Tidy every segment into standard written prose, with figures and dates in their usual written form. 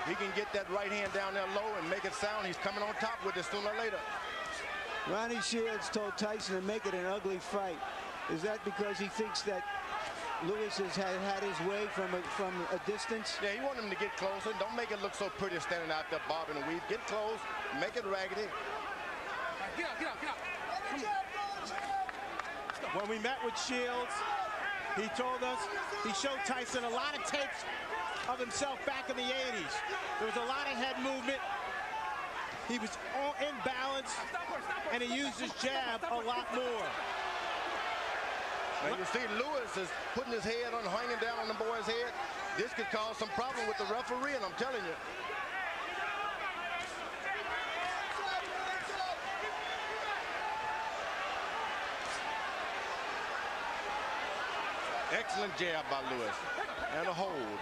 He can get that right hand down there low and make it sound. He's coming on top with it sooner or later. Ronnie Shields told Tyson to make it an ugly fight. Is that because he thinks that Lewis has had his way from a distance? Yeah, he wants him to get closer. Don't make it look so pretty standing out there bobbing and weave. Get close, make it raggedy. Get out. When we met with Shields, he told us he showed Tyson a lot of tapes of himself back in the 80s. There was a lot of head movement. He was all in balance, and he used his jab a lot more. And you see Lewis is putting his head on, hanging down on the boy's head. This could cause some problem with the referee, and I'm telling you. Excellent jab by Lewis. And a hold.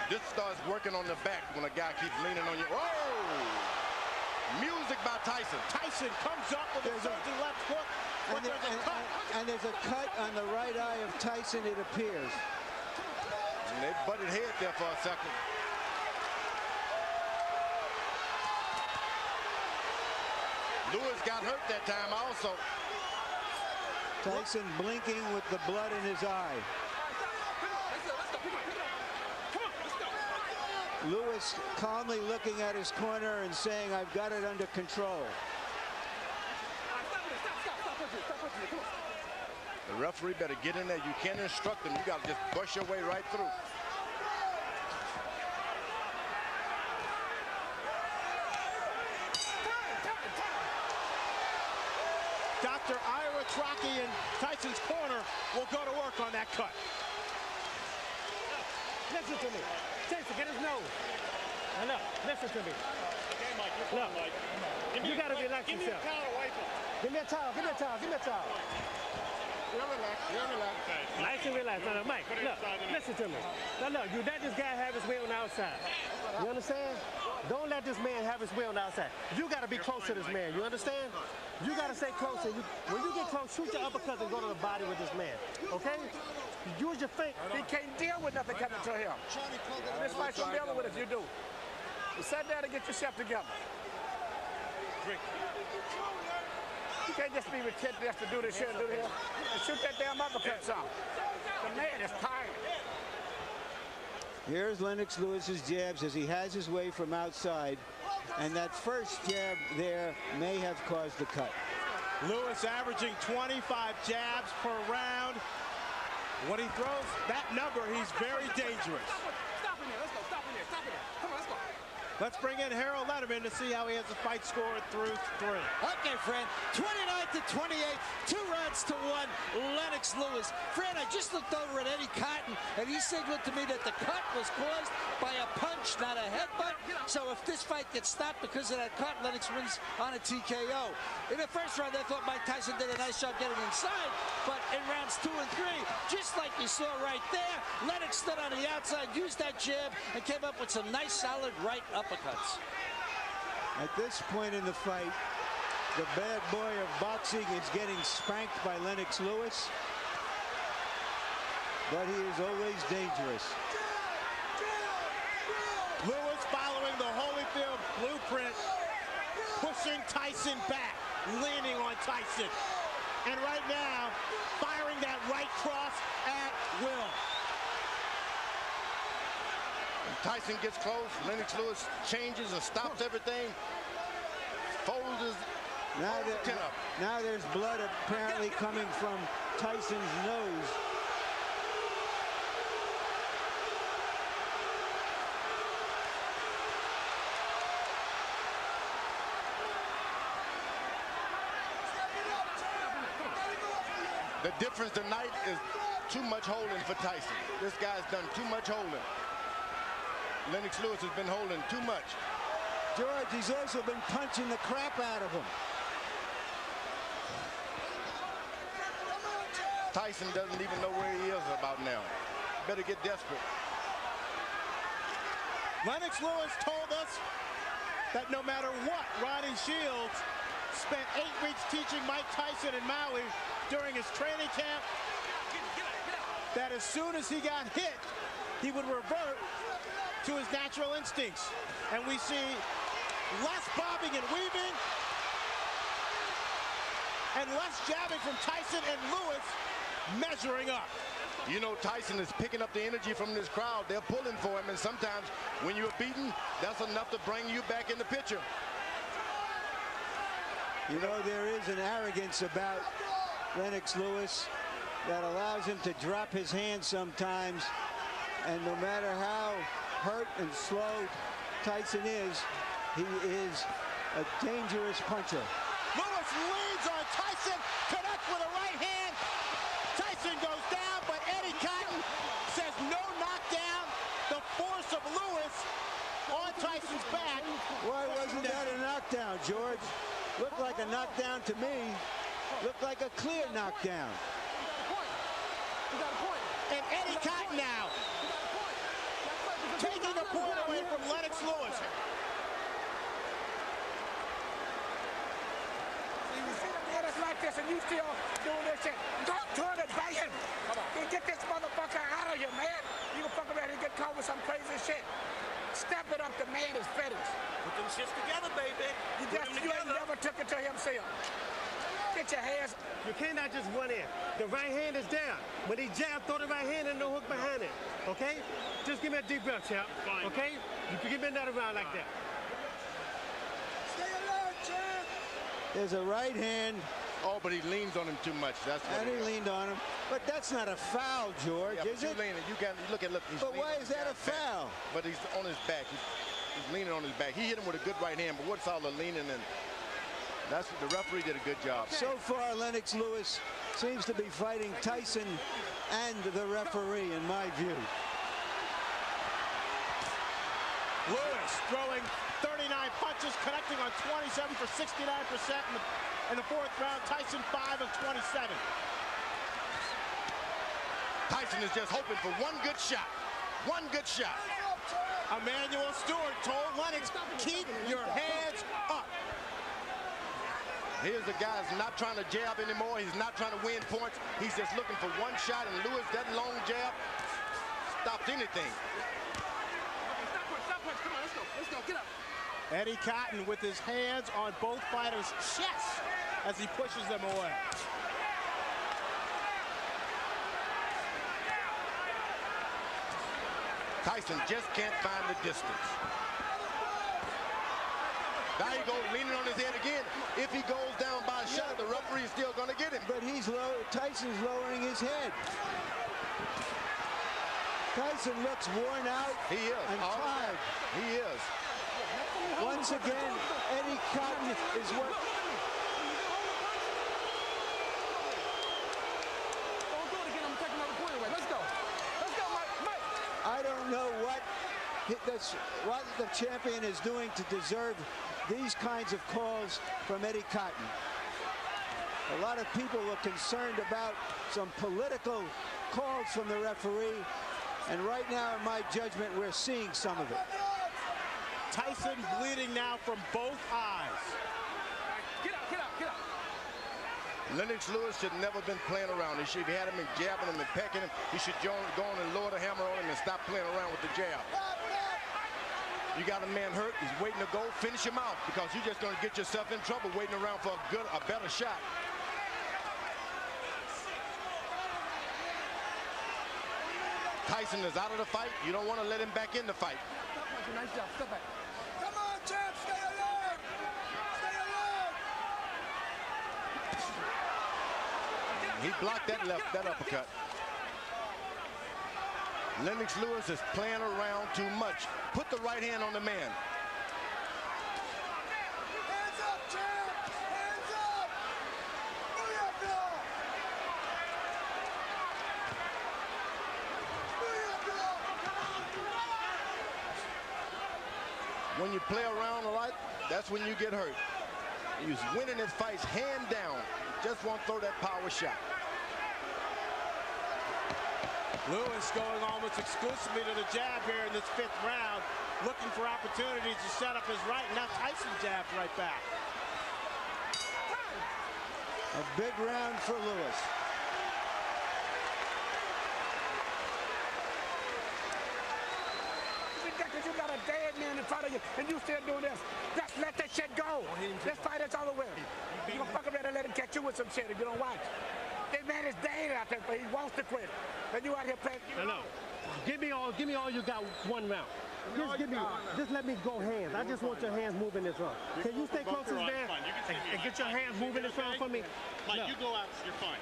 This starts working on the back when a guy keeps leaning on you. Oh! Music by Tyson. Tyson comes up with a surging left hook. And there's a cut on the right eye of Tyson, it appears. And they butted head there for a second. Lewis got hurt that time also. Tyson blinking with the blood in his eye. Lewis calmly looking at his corner and saying, I've got it under control. The referee better get in there. You can't instruct him. You got to just brush your way right through. Dr. Ira Trocchi in Tyson's corner will go to work on that cut. Listen to me. Tyson, get his nose. Now look, listen to me. Okay, Mike, look, Mike. You got to relax yourself. Give me a towel, wipe it. Give me a towel, give me a towel, give me a towel. You're relaxed. Okay. Nice and relaxed. Now, Mike, look, listen to me. Now, look, you let this guy have his way on the outside. You understand? Don't let this man have his way on the outside. You got to be close to this man. You understand? You got to stay close. When you get close, shoot your uppercuts and go to the body with this man. Okay? Use your feet. He can't deal with nothing coming to him. This fight's gonna be over with if you do. You sit down and get yourself together. Drink. You can't just be retentive just to do this here and do this. And shoot that damn uppercut some. The man is tired. Here's Lennox Lewis's jabs as he has his way from outside. And that first jab there may have caused the cut. Lewis averaging 25 jabs per round. When he throws that number, he's very dangerous. Stop in there. Let's go. Stop in there. Stop in there. Come on, let's go. Let's bring in Harold Letterman to see how he has the fight scored through 3. Okay, Fred, 29-28, 2 rounds to 1, Lennox Lewis. Fred, I just looked over at Eddie Cotton, and he signaled to me that the cut was caused by a punch, not a headbutt. So if this fight gets stopped because of that cut, Lennox wins on a TKO. In the first round, I thought Mike Tyson did a nice job getting inside, but in rounds 2 and 3, just like you saw right there, Lennox stood on the outside, used that jab, and came up with some nice, solid right uppercuts. At this point in the fight, the bad boy of boxing is getting spanked by Lennox Lewis, but he is always dangerous. Lewis following the Holyfield blueprint, pushing Tyson back, leaning on Tyson. And right now, firing that right cross at will. When Tyson gets close, Lennox Lewis changes and stops everything. Folds his chin up. Now there's blood apparently coming from Tyson's nose. The difference tonight is too much holding for Tyson. This guy's done too much holding. Lennox Lewis has been holding too much. George, he's also been punching the crap out of him. Tyson doesn't even know where he is about now. Better get desperate. Lennox Lewis told us that no matter what, Ronnie Shields spent 8 weeks teaching Mike Tyson in Maui during his training camp, that as soon as he got hit, he would revert to his natural instincts. And we see less bobbing and weaving and less jabbing from Tyson, and Lewis measuring up. You know, Tyson is picking up the energy from this crowd. They're pulling for him, and sometimes when you're beaten, that's enough to bring you back in the picture. You know, there is an arrogance about Lennox Lewis that allows him to drop his hands sometimes, and no matter how hurt and slow Tyson is, he is a dangerous puncher. Lewis leads on Tyson, connects with a right hand. Tyson goes down, but Eddie Cotton says no knockdown. The force of Lewis on Tyson's back. Why wasn't that a knockdown, George? Looked like a knockdown to me. Looked like a clear knockdown. And Eddie Cotton now taking a point away from Lennox Lewis. Like this, and you still doing this shit. Don't turn it back in. Get this motherfucker out of here, man. You can fuck around and get caught with some crazy shit. Step it up, the man is finished. Put them shits together, baby. You ain't never took it to himself. Get your hands. You cannot just run in. The right hand is down. When he jab, throw the right hand and no hook behind it. Okay? Just give me a deep breath, champ. Okay? You can give me another round like that. Stay alert, champ. There's a right hand. Oh, but he leans on him too much. That's what And he leaned on him. But that's not a foul, George, yeah, is it? You got look. He's But why leaning is that a foul? back. But he's on his back. He's leaning on his back. He hit him with a good right hand, but what's all the leaning? And that's the referee did a good job. So far, Lennox Lewis seems to be fighting Tyson and the referee, in my view. Lewis throwing 39 punches, connecting on 27 for 69% in the fourth round. Tyson 5 of 27. Tyson is just hoping for one good shot. One good shot. Emmanuel Stewart told Lennox, keep your hands up. Here's the guy who's not trying to jab anymore. He's not trying to win points. He's just looking for one shot, and Lewis, that long jab stopped anything. Come on, let's go, get up. Eddie Cotton with his hands on both fighters' chests as he pushes them away. Tyson just can't find the distance. There he goes, leaning on his head again. If he goes down by a shot, the referee is still going to get him. But Tyson's lowering his head. Tyson looks worn out He is. and tired. He is. Once again, Eddie Cotton is what... Don't do it again. I'm taking another point away. Let's go. Let's go, Mike. I don't know what the champion is doing to deserve these kinds of calls from Eddie Cotton. A lot of people were concerned about some political calls from the referee, and right now, in my judgment, we're seeing some of it. Tyson bleeding now from both eyes. Get up. Lennox Lewis should never been playing around. He should have had him and jabbing him and pecking him. He should go on and lower the hammer on him and stop playing around with the jab. You got a man hurt. He's waiting to go. Finish him out, because you're just going to get yourself in trouble waiting around for a better shot. Tyson is out of the fight. You don't want to let him back in the fight. Nice job. Step back. Come on, champ. Stay alert. Stay alert. He blocked that uppercut. Lennox Lewis is playing around too much. Put the right hand on the man. Hands up, champ. Hands up. Booyah, When you play around a lot, that's when you get hurt. He's winning his fights hand down. Just won't throw that power shot. Lewis going almost exclusively to the jab here in this fifth round, looking for opportunities to set up his right. Now Tyson jabs right back. A big round for Lewis. dead man in front of you, and you still doing this. Just let that shit go. This fight is over with. You gonna fuck around and let him catch you with some shit if you don't watch. This man is dead out there, but he wants to quit. And you out here playing. I know. Give me all you got 1 round. Just let me go hands. I just want your hands moving this round. Can you stay close to this man and get your hands moving this round for me? Mike, you go out, you're fine.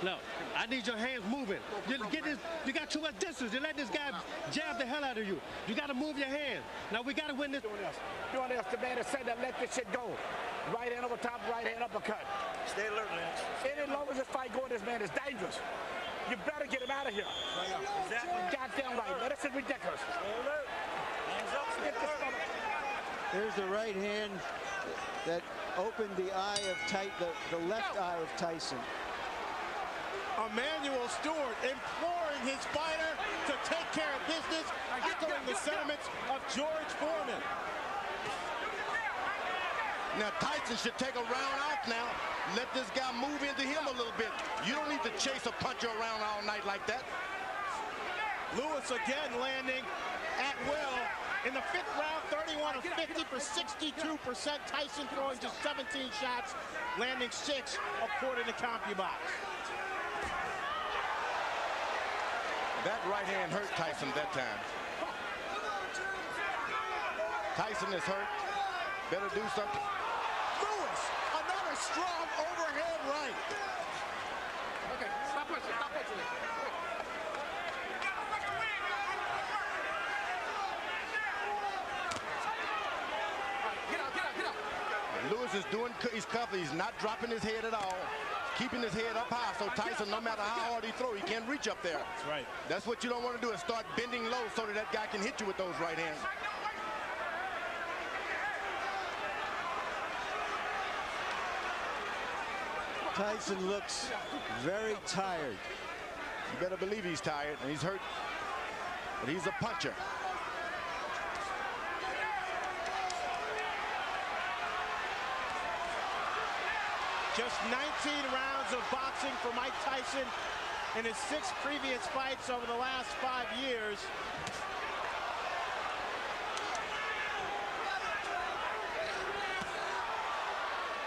No, I need your hands moving. You got too much distance. You let this guy jab the hell out of you. You got to move your hands. Now we got to win this. Doing this, the man has said that let this shit go. Right hand over top, right hand uppercut. Stay alert, Lance. Any longer this fight going, this man is dangerous. You better get him out of here. Exactly. Goddamn right. This is ridiculous. Stay alert. Hands up, stay alert. There's the right hand that opened the eye of the left eye of Tyson. Emmanuel Stewart imploring his fighter to take care of business, echoing the sentiments of George Foreman. Now Tyson should take a round off now. Let this guy move into him a little bit. You don't need to chase a puncher around all night like that. Lewis again landing at will. In the 5th round, 31 of 50 for 62%. Tyson throwing just 17 shots, landing 6 according to CompuBox. That right hand hurt Tyson that time. Tyson is hurt. Better do something. Lewis, another strong overhand right. Okay, stop pushing, stop pushing. Lewis is doing, he's covered. He's not dropping his head at all. Keeping his head up high, so Tyson, no matter how hard he throws, he can't reach up there. That's right. That's what you don't want to do, is start bending low so that guy can hit you with those right hands. Tyson looks very tired. You better believe he's tired, and he's hurt, but he's a puncher. Just 19 rounds of boxing for Mike Tyson in his 6 previous fights over the last 5 years.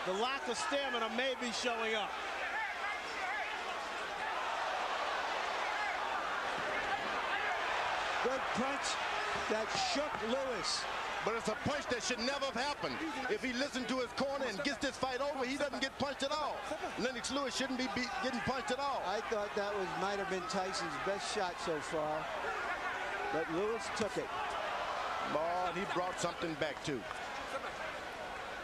The lack of stamina may be showing up. Good punch that shook Lewis. But it's a punch that should never have happened. If he listened to his corner and gets this fight over, he doesn't get punched at all. Lennox Lewis shouldn't be getting punched at all. I thought that might have been Tyson's best shot so far, but Lewis took it. Boy, he brought something back too.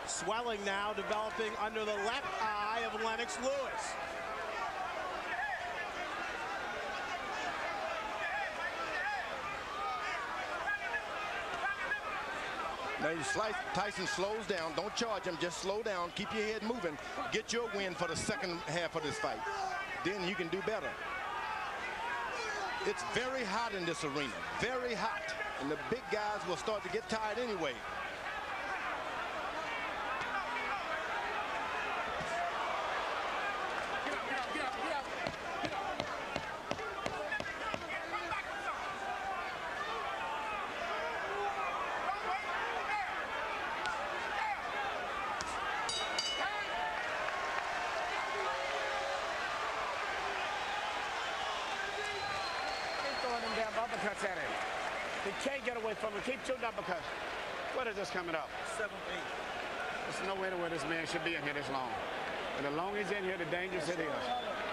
Swelling now developing under the left eye of Lennox Lewis. Now you slice, Tyson slows down. Don't charge him, just slow down. Keep your head moving. Get your win for the second half of this fight. Then you can do better. It's very hot in this arena, very hot. And the big guys will start to get tired anyway. Uppercuts at him. He can't get away from him. Keep shooting uppercuts. What is this coming up? 7-8. There's no way to where this man should be in here this long. And the longer he's in here, the dangerous it is.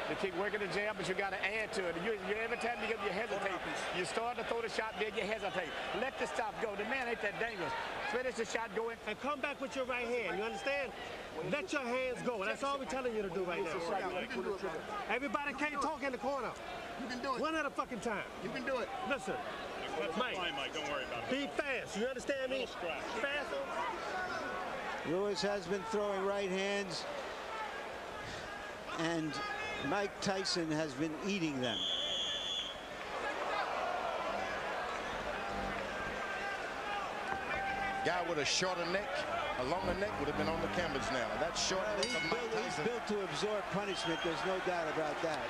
You keep working the jab, but you got to add to it. Every time you hesitate, you start to throw the shot, then you hesitate. Let the stop go. The man ain't that dangerous. Finish the shot going. And come back with your right hand. You understand? Let your hands go. That's all we're telling you to do right now. Everybody can't talk in the corner. You can do it. One at a fucking time. You can do it. Listen, Mike, Don't worry about it. be fast. You understand me? Faster. Lewis has been throwing right hands, and Mike Tyson has been eating them. Guy with a shorter neck, a longer neck would have been on the canvas now. That short neck of Mike Tyson. He's built to absorb punishment. There's no doubt about that.